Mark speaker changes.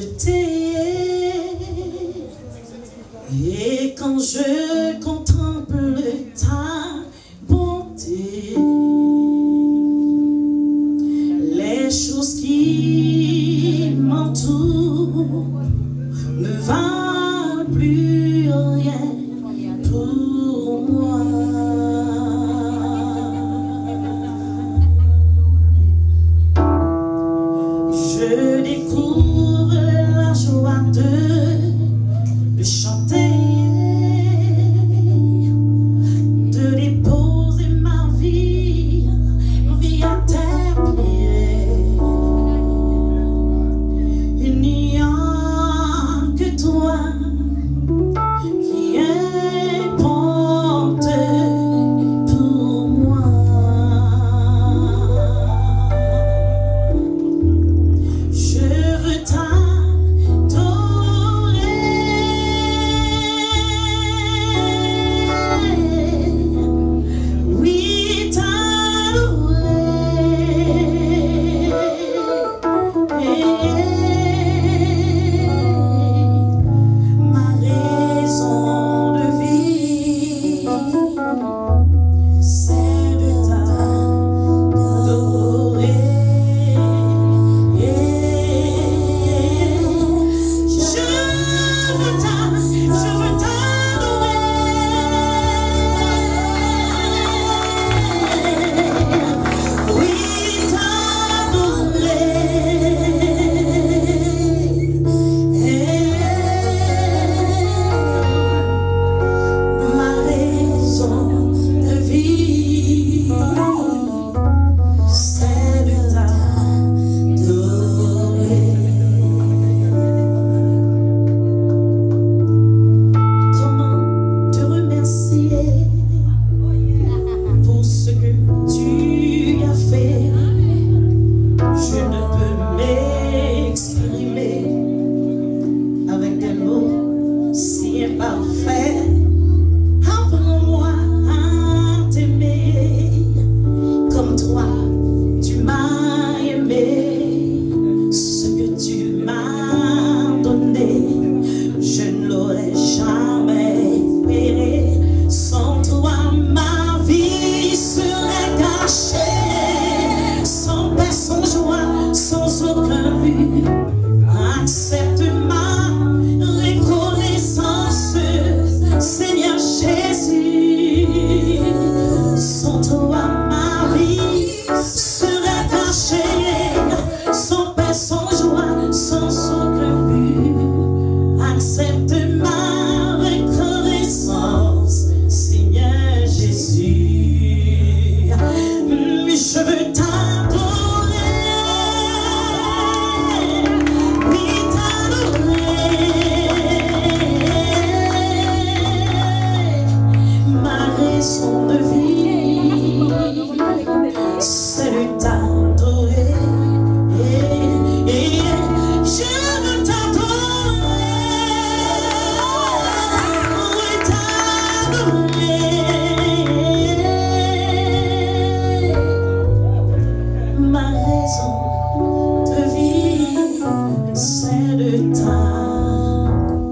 Speaker 1: t'ai. Et quand je contemple ta bonté, les choses qui m'entourent ne valent plus rien pour moi. Je découvre la joie de chanter, de déposer ma vie à tes pieds. Il n'y a que toi qui importe pour moi. Je veux oui, ma raison de vie, c'est de t'adorer. Parfait, apprends-moi à t'aimer comme toi tu m'as aimé. Ce que tu m'as donné, je ne l'aurais jamais espéré. Sans toi ma vie serait gâchée, sans paix, sans joie, sans aucun but. Accepte ma reconnaissance, Seigneur Jésus. Sans toi ma vie serait gâchée, sans paix, sans joie, sans aucun but. Accepte ma reconnaissance, Seigneur Jésus. Je veux t'adorer, oui t'adorer. Ma raison de vie, c'est de t'adorer. Je veux t'adorer, oui t'adorer. Ma raison de vie, c'est de t'adorer.